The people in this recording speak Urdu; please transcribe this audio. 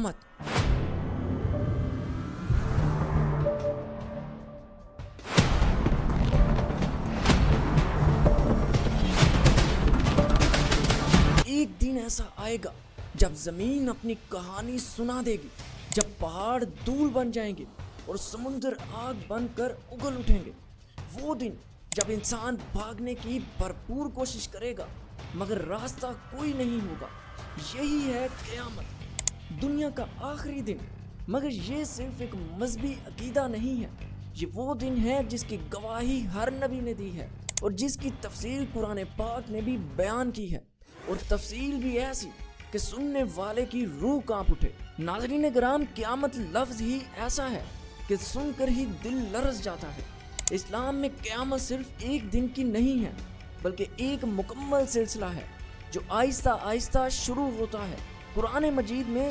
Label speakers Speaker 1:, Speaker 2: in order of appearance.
Speaker 1: قیامت۔ ایک دن ایسا آئے گا جب زمین اپنی کہانی سنا دے گی، جب پہاڑ دھول بن جائیں گے اور سمندر آگ بن کر اگل اٹھیں گے۔ وہ دن جب انسان بھاگنے کی بھرپور کوشش کرے گا مگر راستہ کوئی نہیں ہوگا۔ یہی ہے قیامت، دنیا کا آخری دن۔ مگر یہ صرف ایک مذہبی عقیدہ نہیں ہے، یہ وہ دن ہے جس کی گواہی ہر نبی نے دی ہے اور جس کی تفصیل قرآن پاک نے بھی بیان کی ہے، اور تفصیل بھی ایسی کہ سننے والے کی روح کانپ اٹھے۔ ناظرین کرام، قیامت لفظ ہی ایسا ہے کہ سن کر ہی دل لرز جاتا ہے۔ اسلام میں قیامت صرف ایک دن کی نہیں ہے بلکہ ایک مکمل سلسلہ ہے جو آہستہ آہستہ شروع ہوتا ہے۔ قرآن مجید میں